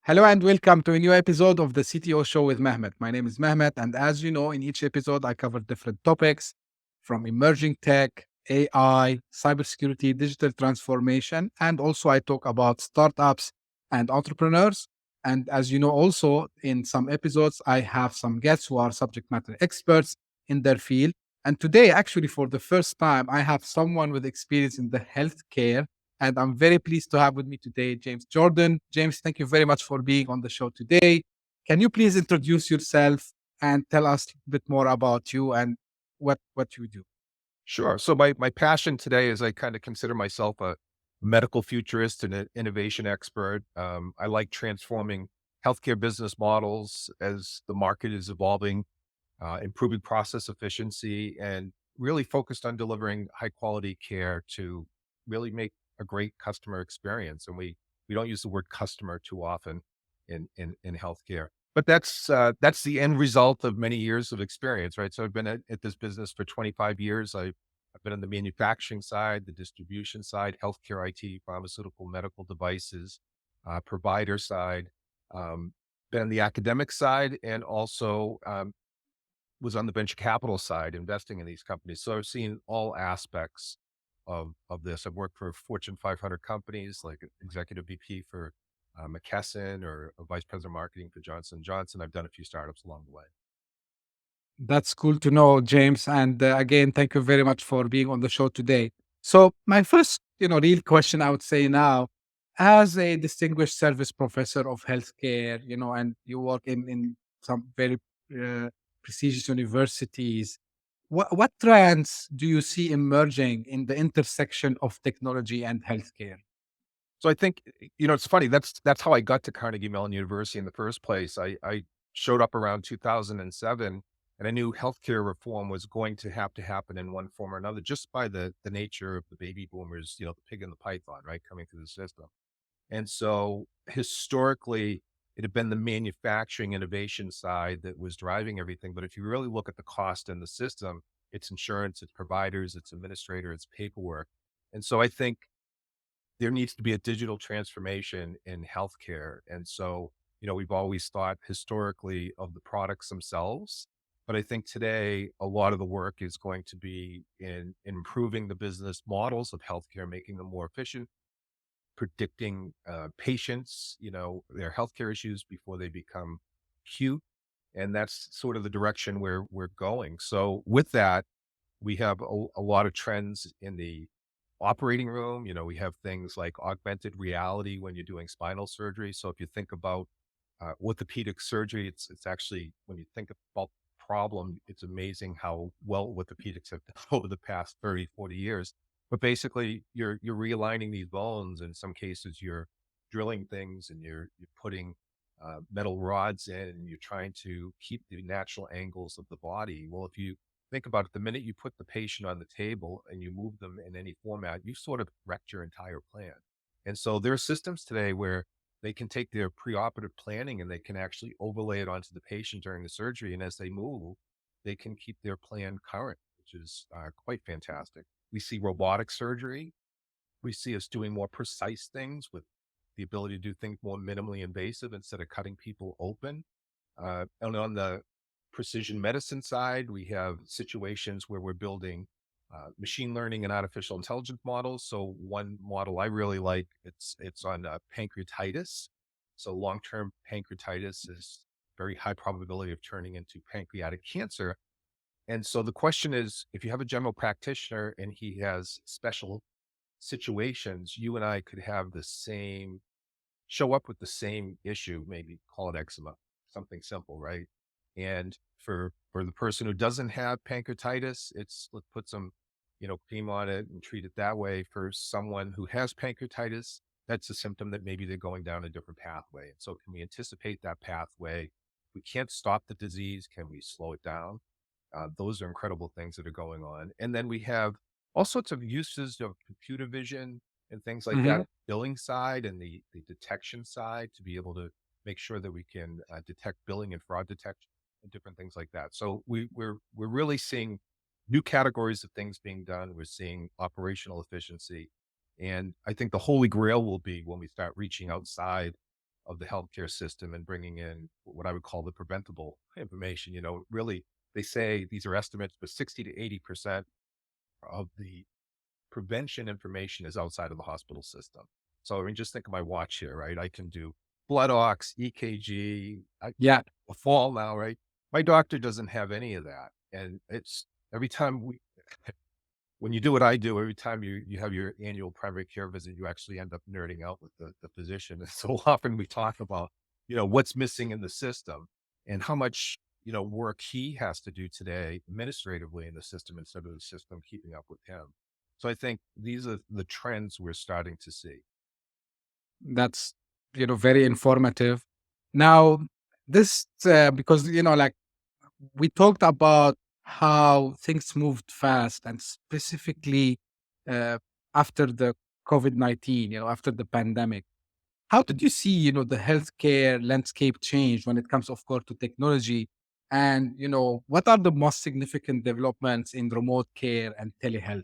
Hello and welcome to a new episode of the CTO Show with Mehmet. My name is Mehmet, and as you know, in each episode, I cover different topics from emerging tech, AI, cybersecurity, digital transformation, and also I talk about startups and entrepreneurs. And as you know, also in some episodes, I have some guests who are subject matter experts in their field. And today, actually, for the first time, I have someone with experience in the healthcare, and I'm very pleased to have with me today James Jordan. James, thank you very much for being on the show today. Can you please introduce yourself and tell us a bit more about you and what you do? Sure. So my passion today is I kind of consider myself a medical futurist and an innovation expert. I like transforming healthcare business models as the market is evolving, improving process efficiency, and really focused on delivering high quality care to really make a great customer experience. And we don't use the word customer too often in healthcare. But that's the end result of many years of experience, right? So I've been at this business for 25 years. I've been on the manufacturing side, the distribution side, healthcare IT, pharmaceutical, medical devices, provider side, um, been on the academic side, and also was on the venture capital side, investing in these companies. So I've seen all aspects of this. I've worked for Fortune 500 companies, like executive VP for McKesson or a vice president of marketing for Johnson Johnson. I've done a few startups along the way. That's cool to know, James. And again, thank you very much for being on the show today. So my first, real question I would say now, as a distinguished service professor of healthcare, and you work in some very uh, prestigious universities, what trends do you see emerging in the intersection of technology and healthcare? So I think, it's funny. That's how I got to Carnegie Mellon University in the first place. I showed up around 2007, and I knew healthcare reform was going to happen in one form or another, just by the nature of the baby boomers, the pig and the python, right, coming through the system. And so historically, it had been the manufacturing innovation side that was driving everything. But if you really look at the cost in the system, it's insurance, it's providers, it's administrator, it's paperwork. And so I think there needs to be a digital transformation in healthcare. And so, we've always thought historically of the products themselves. But I think today a lot of the work is going to be in improving the business models of healthcare, making them more efficient, predicting patients, their healthcare issues before they become acute. And that's sort of the direction where we're going. So with that, we have a lot of trends in the operating room. We have things like augmented reality when you're doing spinal surgery. So if you think about orthopedic surgery, it's actually, when you think about the problem, it's amazing how well orthopedics have done over the past 30, 40 years. But basically, you're realigning these bones. In some cases, you're drilling things and you're putting metal rods in, and you're trying to keep the natural angles of the body. Well, if you think about it, the minute you put the patient on the table and you move them in any format, you sort of wrecked your entire plan. And so there are systems today where they can take their preoperative planning and they can actually overlay it onto the patient during the surgery. And as they move, they can keep their plan current, which is quite fantastic. We see robotic surgery. We see us doing more precise things with the ability to do things more minimally invasive instead of cutting people open. And on the precision medicine side, we have situations where we're building machine learning and artificial intelligence models. So one model I really like, it's on pancreatitis. So long-term pancreatitis is very high probability of turning into pancreatic cancer. And so the question is, if you have a general practitioner and he has special situations, you and I could have the same show up with the same issue, maybe call it eczema, something simple, right? And for the person who doesn't have pancreatitis, let's put some, cream on it and treat it that way. For someone who has pancreatitis, that's a symptom that maybe they're going down a different pathway. And so can we anticipate that pathway? If we can't stop the disease, can we slow it down? Those are incredible things that are going on. And then we have all sorts of uses of computer vision and things like that, billing side and the detection side, to be able to make sure that we can detect billing and fraud detection and different things like that. So we're really seeing new categories of things being done. We're seeing operational efficiency. And I think the holy grail will be when we start reaching outside of the healthcare system and bringing in what I would call the preventable information. Really, they say these are estimates, but 60 to 80% of the prevention information is outside of the hospital system. So I mean, just think of my watch here, right? I can do blood ox, EKG, Yeah, a fall now, right? My doctor doesn't have any of that. And it's every time when you do what I do, every time you have your annual primary care visit, you actually end up nerding out with the physician. And so often we talk about, what's missing in the system and how much, work he has to do today administratively in the system instead of the system keeping up with him. So I think these are the trends we're starting to see. that's very informative. Now, this because like we talked about how things moved fast, and specifically uh, after the COVID-19, after the pandemic. How did you see, the healthcare landscape change when it comes, of course, to technology? And, what are the most significant developments in remote care and telehealth?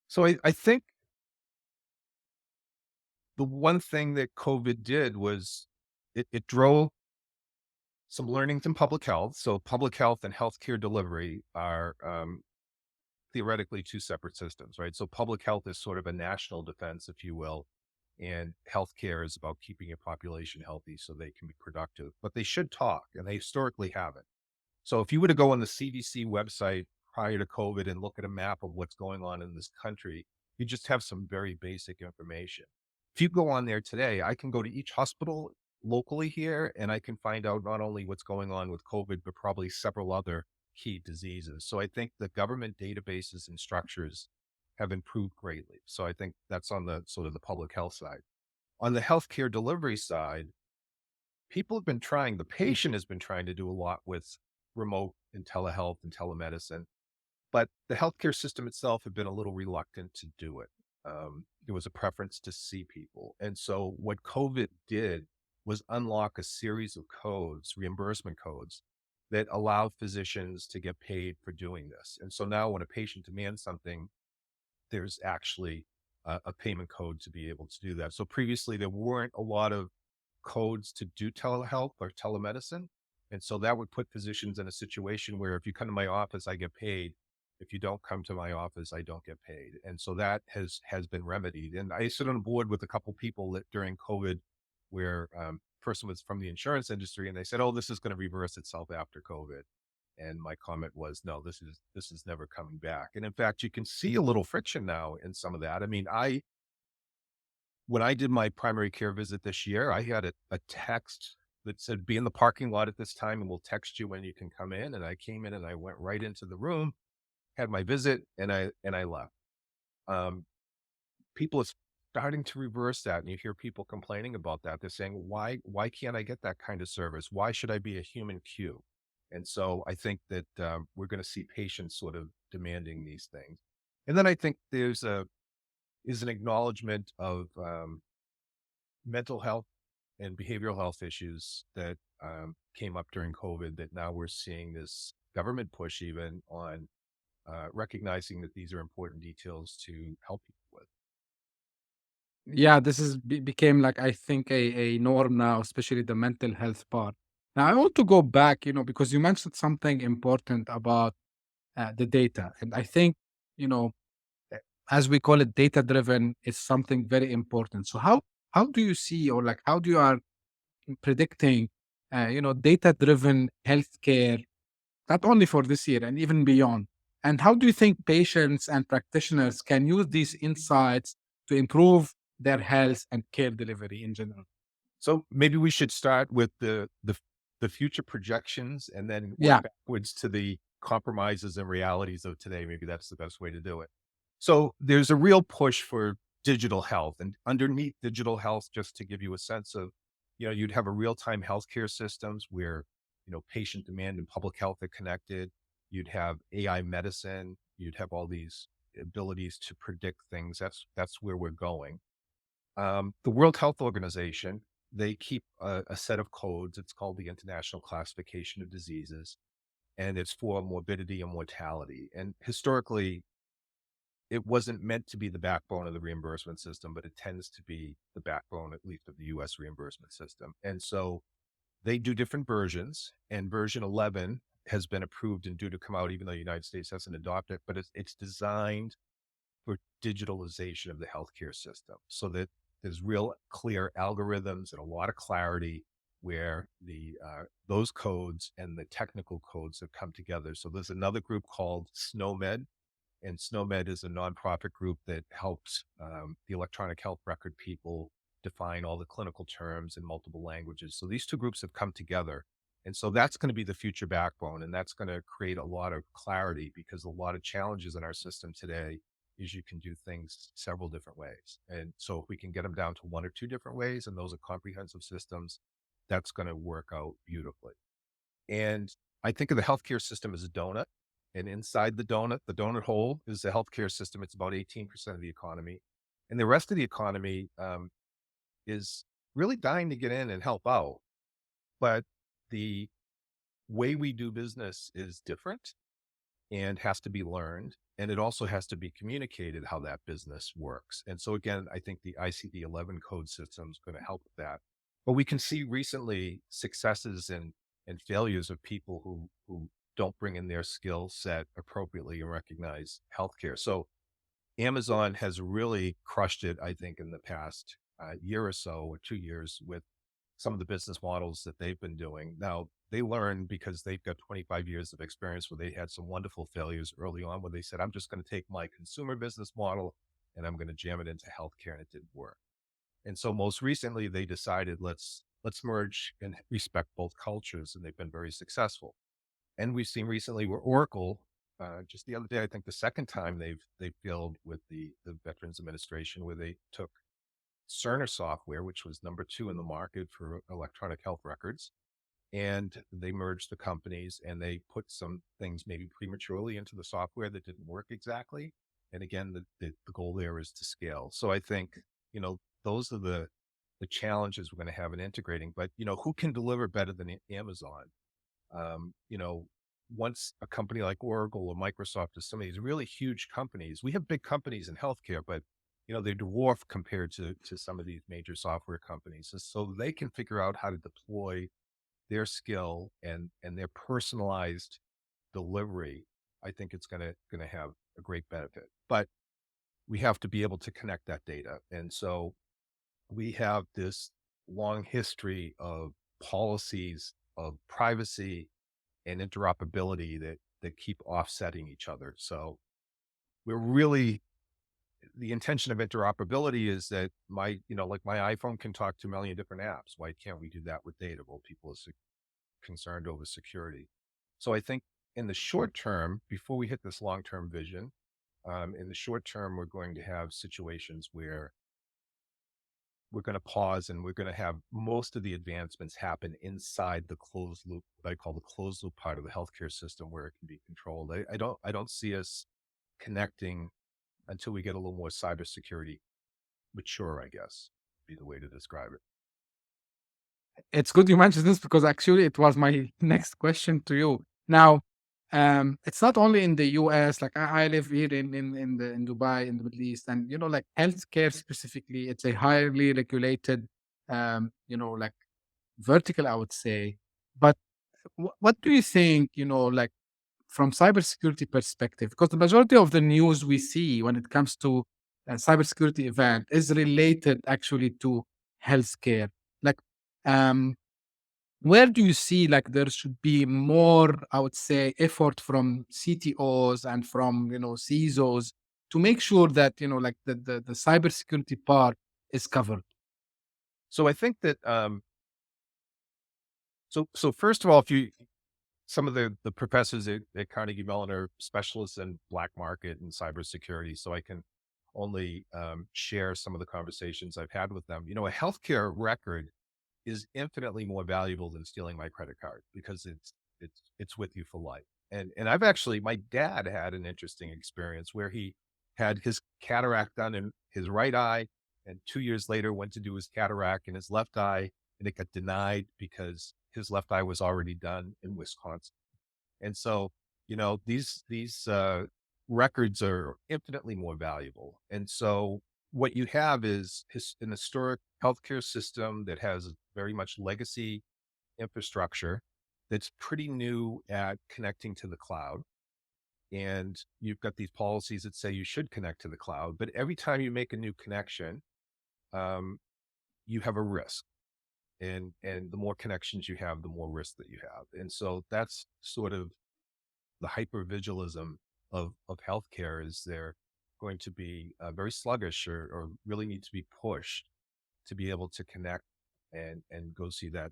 So I think the one thing that COVID did was it drove some learnings in public health. So public health and healthcare delivery are theoretically two separate systems, right? So public health is sort of a national defense, if you will, and healthcare is about keeping your population healthy so they can be productive. But they should talk, and they historically haven't. So if you were to go on the CDC website prior to COVID and look at a map of what's going on in this country, you just have some very basic information. If you go on there today, I can go to each hospital locally here and I can find out not only what's going on with COVID, but probably several other key diseases. So I think the government databases and structures have improved greatly. So I think that's on the sort of the public health side. On the healthcare delivery side, people have been trying, the patient has been trying to do a lot with remote and telehealth and telemedicine, but the healthcare system itself had been a little reluctant to do it. There was a preference to see people. And so what COVID did was unlock a series of codes, reimbursement codes, that allowed physicians to get paid for doing this. And so now when a patient demands something, there's actually a payment code to be able to do that. So previously there weren't a lot of codes to do telehealth or telemedicine. And so that would put physicians in a situation where if you come to my office, I get paid. If you don't come to my office, I don't get paid. And so that has been remedied. And I sit on a board with a couple people that during COVID, where person was from the insurance industry, and they said, "Oh, this is going to reverse itself after COVID." And my comment was, "No, this is never coming back." And in fact, you can see a little friction now in some of that. I mean, when I did my primary care visit this year, I had a text that said, "Be in the parking lot at this time and we'll text you when you can come in." And I came in and I went right into the room, had my visit, and I left. Um, People are starting to reverse that, and you hear people complaining about that. They're saying, why can't I get that kind of service? Why should I be a human queue? And so I think that we're going to see patients sort of demanding these things. And then I think is an acknowledgement of mental health and behavioral health issues that came up during COVID, that now we're seeing this government push even on recognizing that these are important details to help people with. Yeah, this is became like, I think, a norm now, especially the mental health part. Now, I want to go back, because you mentioned something important about the data. And I think, you know, uh, as we call it, data driven is something very important. So how do you see, or like how do you are predicting data driven healthcare, not only for this year and even beyond? And how do you think patients and practitioners can use these insights to improve their health and care delivery in general? So maybe we should start with the future projections and then work Yeah. backwards to the compromises and realities of today. Maybe that's the best way to do it. So there's a real push for digital health, and underneath digital health, just to give you a sense of, you'd have a real-time healthcare systems where, patient demand and public health are connected. You'd have AI medicine. You'd have all these abilities to predict things. That's where we're going. The World Health Organization, they keep a set of codes. It's called the International Classification of Diseases, and it's for morbidity and mortality. And historically, it wasn't meant to be the backbone of the reimbursement system, but it tends to be the backbone, at least of the US reimbursement system. And so they do different versions, and version 11 has been approved and due to come out, even though the United States hasn't adopted it, but it's designed for digitalization of the healthcare system so that there's real clear algorithms and a lot of clarity where the those codes and the technical codes have come together. So there's another group called SNOMED, and SNOMED is a nonprofit group that helps the electronic health record people define all the clinical terms in multiple languages. So these two groups have come together. And so that's going to be the future backbone. And that's going to create a lot of clarity because a lot of challenges in our system today is you can do things several different ways. And so if we can get them down to one or two different ways, and those are comprehensive systems, that's going to work out beautifully. And I think of the healthcare system as a donut. And inside the donut hole is the healthcare system. It's about 18% of the economy. And the rest of the economy is really dying to get in and help out. But the way we do business is different and has to be learned. And it also has to be communicated how that business works. And so again, I think the ICD-11 code system is going to help with that. But we can see recently successes and failures of people who don't bring in their skill set appropriately and recognize healthcare. So Amazon has really crushed it, I think, in the past year or so, or 2 years, with some of the business models that they've been doing. Now, they learned because they've got 25 years of experience where they had some wonderful failures early on where they said, I'm just going to take my consumer business model and I'm going to jam it into healthcare, and it didn't work. And so most recently they decided, let's merge and respect both cultures, and they've been very successful. And we've seen recently where Oracle, just the other day, I think the second time they've failed with the Veterans Administration, where they took Cerner software, which was number 2 in the market for electronic health records, and they merged the companies and they put some things maybe prematurely into the software that didn't work exactly. And again, the goal there is to scale. So I think, those are the challenges we're going to have in integrating. But, who can deliver better than Amazon? Um, you know, Once a company like Oracle or Microsoft or some of these really huge companies, we have big companies in healthcare, but they dwarf compared to some of these major software companies. And so they can figure out how to deploy their skill and their personalized delivery. I think it's gonna have a great benefit. But we have to be able to connect that data. And so we have this long history of policies of privacy and interoperability that keep offsetting each other. So we're really the intention of interoperability is that like my iPhone can talk to a million different apps. Why can't we do that with data? Well, people are concerned over security. So I think in the short term, before we hit this long-term vision, in the short term, we're going to have situations where we're going to pause and we're going to have most of the advancements happen inside the closed loop, what I call the closed loop part of the healthcare system, where it can be controlled. I don't see us connecting until we get a little more cybersecurity mature, I guess, would be the way to describe it. It's good you mentioned this because actually it was my next question to you. Now, it's not only in the US. Like I live here in Dubai, in the Middle East, and like healthcare specifically, it's a highly regulated, like vertical, I would say. But what do you think? Like from cybersecurity perspective, because the majority of the news we see when it comes to a cybersecurity event is related actually to healthcare. Like, um, where do you see like there should be more, I would say, effort from CTOs and from CISOs to make sure that like the cybersecurity part is covered? So I think that so first of all, if you some of the professors at Carnegie Mellon are specialists in black market and cybersecurity, so I can only share some of the conversations I've had with them. A healthcare record is infinitely more valuable than stealing my credit card because it's with you for life. And I've actually, my dad had an interesting experience where he had his cataract done in his right eye, and 2 years later went to do his cataract in his left eye, and it got denied because his left eye was already done in Wisconsin. And so, these records are infinitely more valuable. And so what you have is an historic healthcare system that has very much legacy infrastructure that's pretty new at connecting to the cloud. And you've got these policies that say you should connect to the cloud, but every time you make a new connection, um, you have a risk. And the more connections you have, the more risk that you have. And so that's sort of the hypervigilism of healthcare is they're going to be very sluggish or really need to be pushed to be able to connect and go see that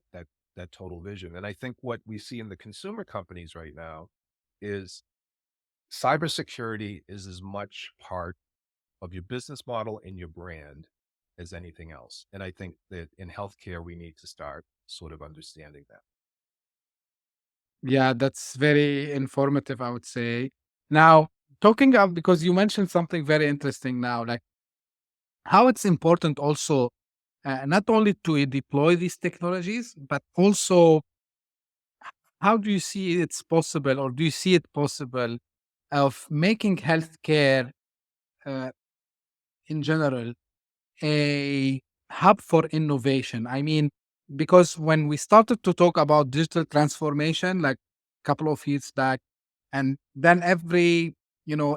total vision. And I think what we see in the consumer companies right now is cybersecurity is as much part of your business model and your brand as anything else. And I think that in healthcare, we need to start sort of understanding that. Yeah, that's very informative, I would say. Now, talking of, because you mentioned something very interesting now, like how it's important also not only to deploy these technologies, but also how do you see it's possible, or do you see it possible of making healthcare uh, in general a hub for innovation? I mean, because when we started to talk about digital transformation, like a couple of years back, and then every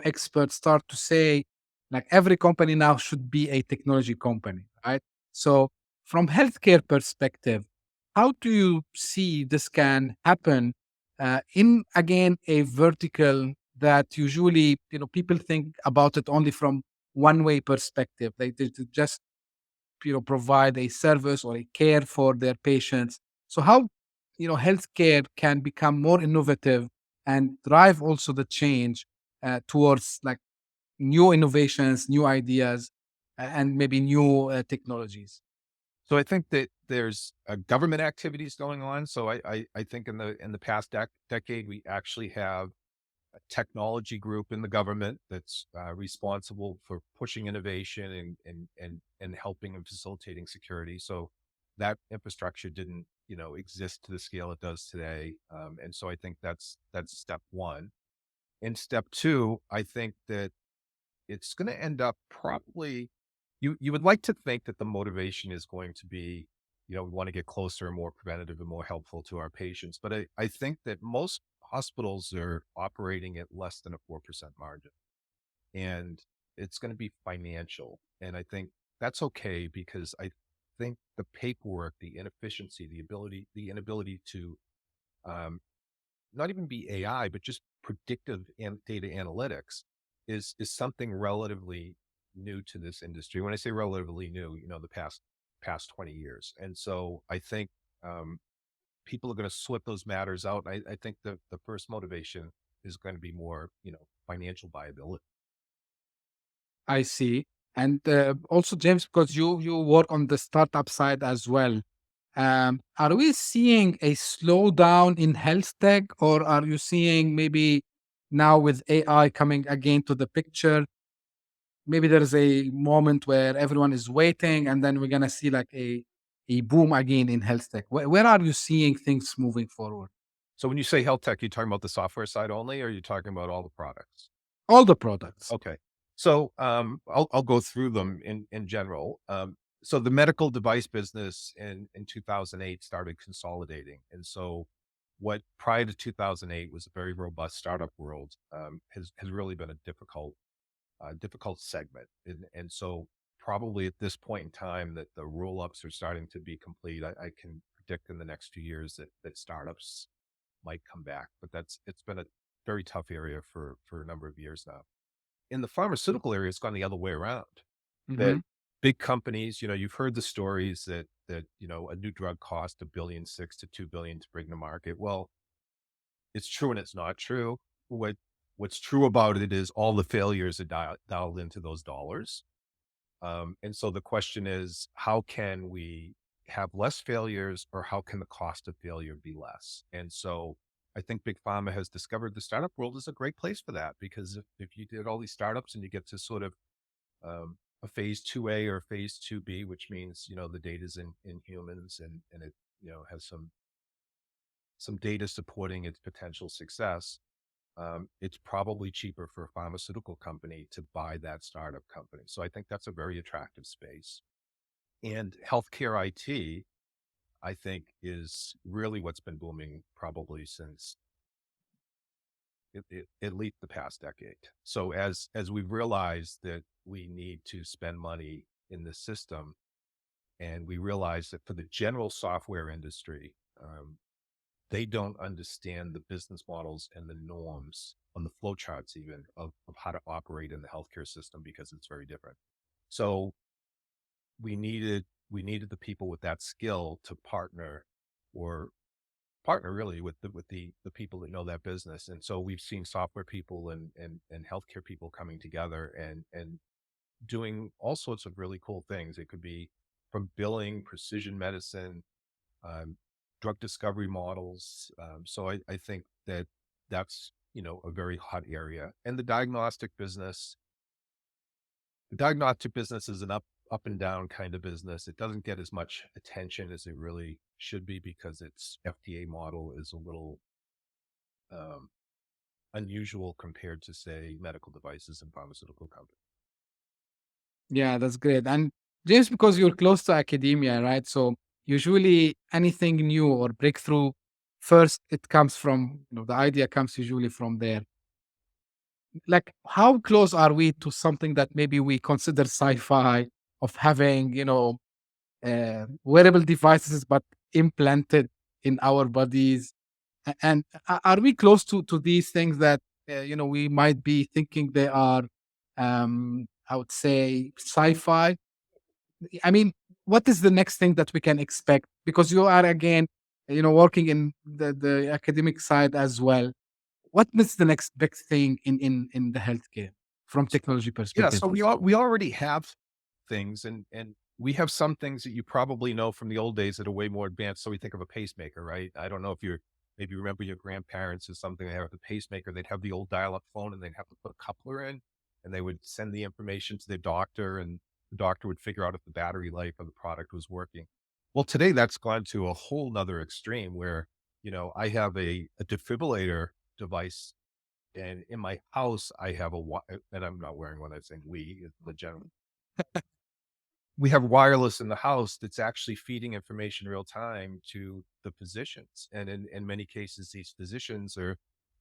expert start to say, like every company now should be a technology company, right? So, from healthcare perspective, how do you see this can happen in again a vertical that usually people think about it only from one way perspective. They just provide a service or a care for their patients. So how healthcare can become more innovative and drive also the change towards like new innovations, new ideas, and maybe new technologies. So I think that there's government activities going on. So I think in the past decade, we actually have a technology group in the government that's responsible for pushing innovation and helping and facilitating security. So that infrastructure didn't, exist to the scale it does today. And so I think that's step one. In step two, I think that it's going to end up probably you would like to think that the motivation is going to be, we want to get closer and more preventative and more helpful to our patients. But I think that most hospitals are operating at less than a 4% margin. And it's going to be financial. And I think that's okay because I think the paperwork, the inefficiency, the inability to um, not even be AI, but just predictive and data analytics is something relatively new to this industry. When I say relatively new, the past 20 years. And so I think people are going to sort those matters out. I think the first motivation is going to be more, financial viability. I see. And also, James, because you work on the startup side as well, are we seeing a slowdown in health tech, or are you seeing maybe now with AI coming again to the picture, maybe there's a moment where everyone is waiting, and then we're gonna see like a boom again in health tech? Where are you seeing things moving forward? So when you say health tech, you talking about the software side only, or are you talking about all the products? All the products. Okay. So, I'll go through them in general. So the medical device business in 2008 started consolidating. And so what prior to 2008 was a very robust startup world, has really been a difficult segment. And so probably at this point in time that the roll ups are starting to be complete, I can predict in the next few years that startups might come back, but it's been a very tough area for a number of years now. In the pharmaceutical area, it's gone the other way around. That Hmm. big companies, you've heard the stories that, a new drug cost 1.6 billion to 2 billion to bring to market. Well, it's true and it's not true. What's true about it is all the failures are dialed into those dollars. And so the question is, how can we have less failures or how can the cost of failure be less? And so I think Big Pharma has discovered the startup world is a great place for that because if you did all these startups and you get to sort of a phase 2A or phase 2B, which means, the data's in humans and it, has some data supporting its potential success. it's probably cheaper for a pharmaceutical company to buy that startup company. So I think that's a very attractive space. And healthcare IT, I think, is really what's been booming probably since at least the past decade. So as we realize that we need to spend money in the system, and we realize that for the general software industry, they don't understand the business models and the norms on the flowcharts even of how to operate in the healthcare system because it's very different. So we needed the people with that skill to or partner really with the people that know that business. And so we've seen software people and healthcare people coming together and doing all sorts of really cool things. It could be from billing, precision medicine, um, drug discovery models. So I think that that's, a very hot area. And the diagnostic business is an up and down kind of business. It doesn't get as much attention as it really should be because its FDA model is a little um, unusual compared to, say, medical devices and pharmaceutical companies. Yeah, that's great. And just because you're close to academia, right? So usually anything new or breakthrough, first it comes from, the idea comes usually from there. Like, how close are we to something that maybe we consider sci-fi of having, wearable devices but implanted in our bodies? And are we close to these things that we might be thinking they are, I would say, sci-fi? I mean, what is the next thing that we can expect? Because you are again, working in the academic side as well. What is the next big thing in the healthcare from technology Yeah, perspective? so we already have things, and we have some things that you probably know from the old days that are way more advanced. So we think of a pacemaker, right? I don't know if you're maybe remember your grandparents or something. They have a pacemaker. They'd have the old dial-up phone, and they'd have to put a coupler in, and they would send the information to their doctor, and the doctor would figure out if the battery life of the product was working. Well, today that's gone to a whole nother extreme where I have a defibrillator device, and in my house, I have and I'm not wearing one. I'm saying the gentleman. We have wireless in the house that's actually feeding information real time to the physicians. And in many cases, these physicians they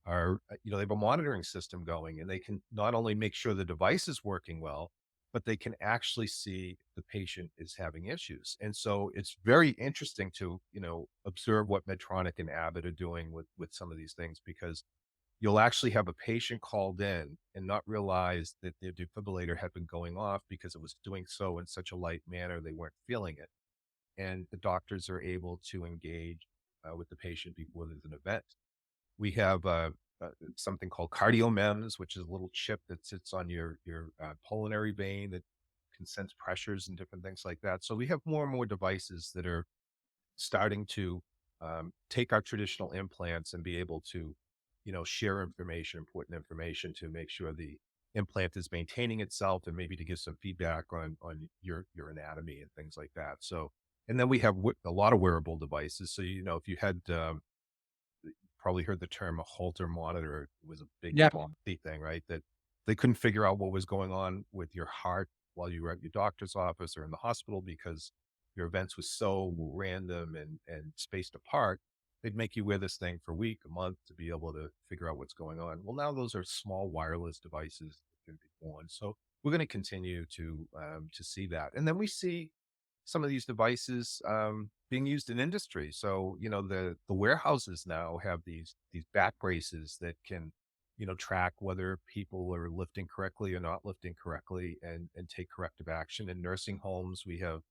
have a monitoring system going, and they can not only make sure the device is working well, but they can actually see the patient is having issues. And so it's very interesting to, observe what Medtronic and Abbott are doing with some of these things, because you'll actually have a patient called in and not realize that their defibrillator had been going off because it was doing so in such a light manner they weren't feeling it. And the doctors are able to engage with the patient before there's an event. We have something called cardiomems, which is a little chip that sits on your pulmonary vein that can sense pressures and different things like that. So we have more and more devices that are starting to take our traditional implants and be able to, share information, important information to make sure the implant is maintaining itself, and maybe to give some feedback on your anatomy and things like that. So, and then we have a lot of wearable devices. So, if you had probably heard the term a Holter monitor, it was a big Yeah. thing, right? That they couldn't figure out what was going on with your heart while you were at your doctor's office or in the hospital because your events was so random and spaced apart. They'd make you wear this thing for a week, a month to be able to figure out what's going on. Well, now those are small wireless devices that can be worn. So we're going to continue to see that, and then we see some of these devices being used in industry. So, the warehouses now have these back braces that can, track whether people are lifting correctly or not lifting correctly, and take corrective action. In nursing homes, we have,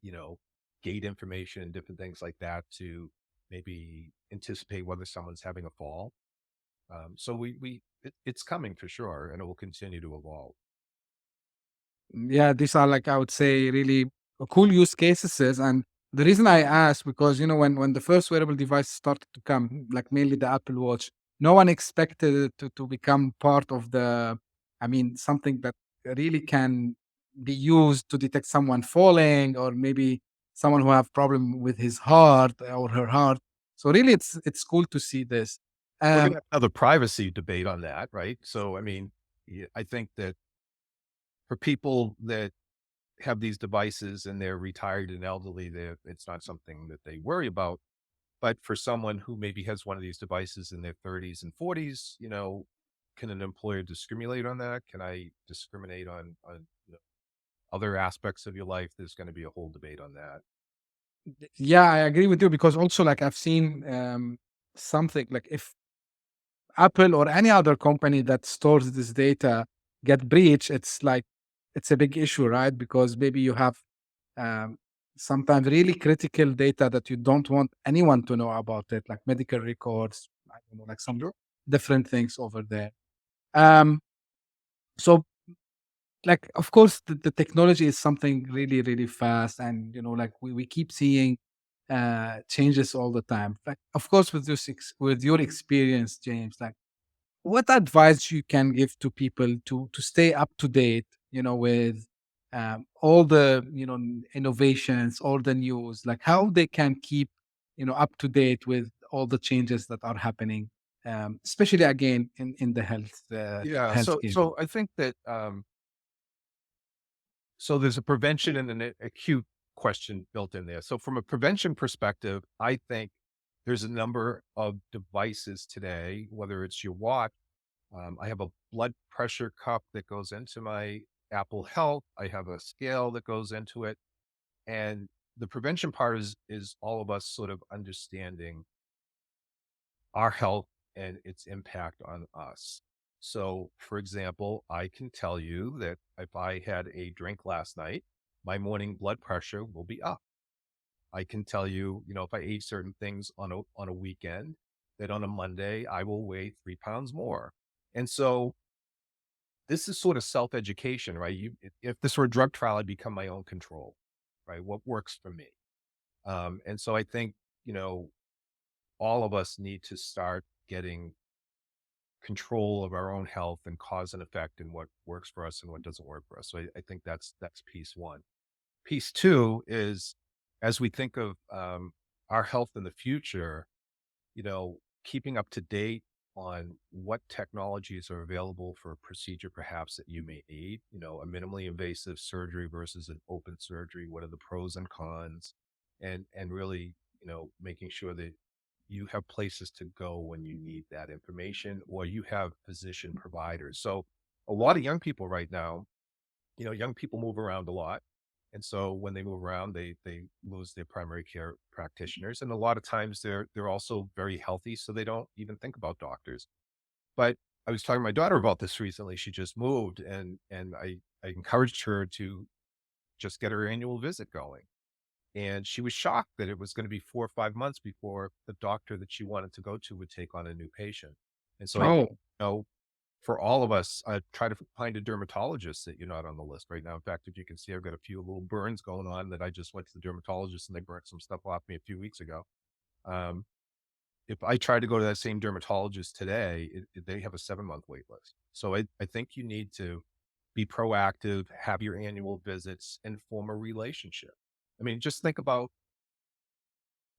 you know, gait information and different things like that to maybe anticipate whether someone's having a fall. So it's coming for sure, and it will continue to evolve. Yeah, these are, like, I would say, really cool use cases. And the reason I ask, because when the first wearable device started to come, like mainly the Apple Watch, no one expected it to become part of I mean, something that really can be used to detect someone falling, or maybe someone who have problem with his heart or her heart. So really, it's cool to see this. We're Um, gonna have another privacy debate on that, right? So, I mean, I think that for people that have these devices and they're retired and elderly, it's not something that they worry about. But for someone who maybe has one of these devices in their 30s and 40s, can an employer discriminate on that? Can I discriminate on other aspects of your life? There's going to be a whole debate on that. yeah, I agree with you because also like I've seen something like if Apple or any other company that stores this data get breached, it's like it's a big issue, right? Because maybe you have um, sometimes really critical data that you don't want anyone to know about it, like medical records, I don't know, like some Sure. different things over there. Um, so, like, of course, the technology is something really, really fast, and like we keep seeing changes all the time. Like, of course, with with your experience, James, like what advice you can give to people to stay up to date with all the innovations, all the news, like how they can keep up to date with all the changes that are happening, especially again in the Yeah. So, healthcare. so I think that so there's a prevention and an acute question built in there. So from a prevention perspective, I think there's a number of devices today, whether it's your watch. I have a blood pressure cuff that goes into my Apple Health. I have a scale that goes into it. And the prevention part is all of us sort of understanding our health and its impact on us. So, for example, I can tell you that if I had a drink last night, my morning blood pressure will be up. I can tell you, if I ate certain things on a weekend, that on a Monday I will weigh 3 pounds more. And so this is sort of self-education, right? If this were a drug trial, I'd become my own control, right? What works for me? And so I think, you know, all of us need to start getting control of our own health and cause and effect and what works for us and what doesn't work for us. So I think that's piece one. Piece two is as we think of our health in the future, keeping up to date on what technologies are available for a procedure perhaps that you may need, a minimally invasive surgery versus an open surgery. What are the pros and cons? And really, making sure that you have places to go when you need that information or you have physician providers. So a lot of young people right now, young people move around a lot. And so when they move around, they lose their primary care practitioners. And a lot of times they're also very healthy, so they don't even think about doctors. But I was talking to my daughter about this recently. She just moved and I encouraged her to just get her annual visit going. And she was shocked that it was going to be 4 or 5 months before the doctor that she wanted to go to would take on a new patient. And so I think, Oh, for all of us, try to find a dermatologist that you're not on the list right now. In fact, if you can see, I've got a few little burns going on that I just went to the dermatologist and they burnt some stuff off me a few weeks ago. Um, if I try to go to that same dermatologist today, they have a 7 month wait list. So I think you need to be proactive, have your annual visits, and form a relationship. I mean, just think about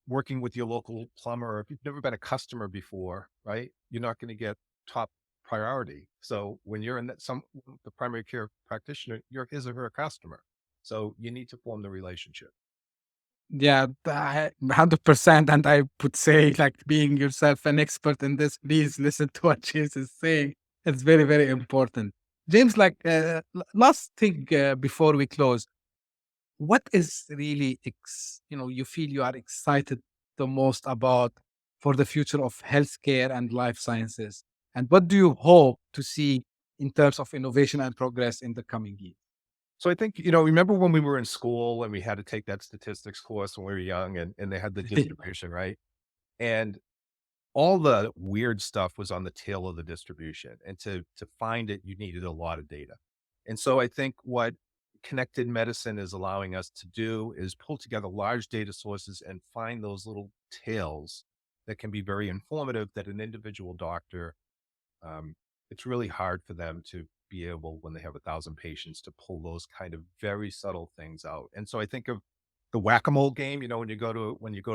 working with your local plumber. If you've never been a customer before, right? You're not going to get top priority. So when you're in the primary care practitioner, you're his or her customer. So you need to form the relationship. yeah, 100%. And I would say, like, being yourself an expert in this, please listen to what James is saying. It's very, very important. James, like, last thing before we close, what is really you feel you are excited the most about for the future of healthcare and life sciences, and what do you hope to see in terms of innovation and progress in the coming years? So I think, remember when we were in school and we had to take that statistics course when we were young and they had the distribution, right? And all the weird stuff was on the tail of the distribution. And to find it, you needed a lot of data. And so I think what connected medicine is allowing us to do is pull together large data sources and find those little tails that can be very informative that an individual doctor, um, it's really hard for them to be able, when they have 1,000 patients, to pull those kind of very subtle things out. And so I think of the whack-a-mole game, when you go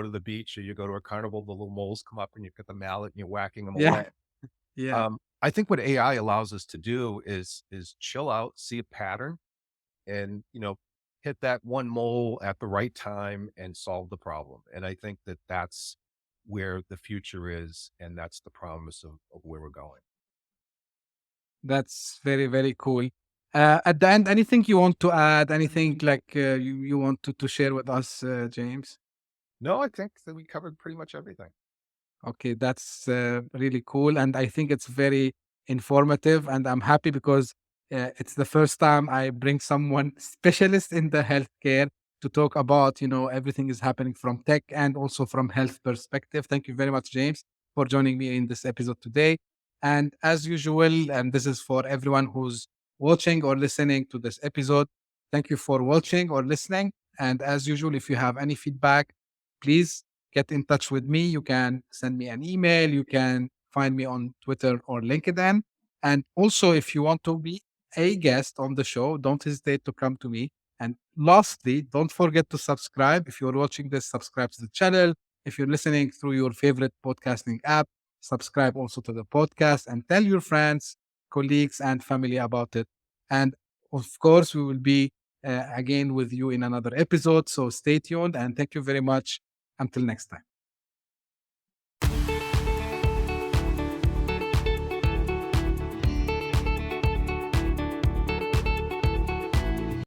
to the beach or you go to a carnival, the little moles come up and you've got the mallet and you're whacking them Yeah. away. Yeah. I think what AI allows us to do is chill out, see a pattern, and hit that one mole at the right time and solve the problem. And I think that that's where the future is, and that's the promise of where we're going. That's very, very cool. At the end, anything you want to add? Anything like you want to share with us, James? No, I think that we covered pretty much everything. Okay, that's really cool. And I think it's very informative. And I'm happy because it's the first time I bring someone specialist in the healthcare to talk about, everything is happening from tech and also from health perspective. Thank you very much, James, for joining me in this episode today. And as usual, and this is for everyone who's watching or listening to this episode, thank you for watching or listening. And as usual, if you have any feedback, please get in touch with me. You can send me an email. You can find me on Twitter or LinkedIn. And also, if you want to be a guest on the show, don't hesitate to come to me. And lastly, don't forget to subscribe. If you're watching this, subscribe to the channel. If you're listening through your favorite podcasting app, subscribe also to the podcast and tell your friends, colleagues, and family about it. And of course, we will be again with you in another episode. So stay tuned and thank you very much. Until next time.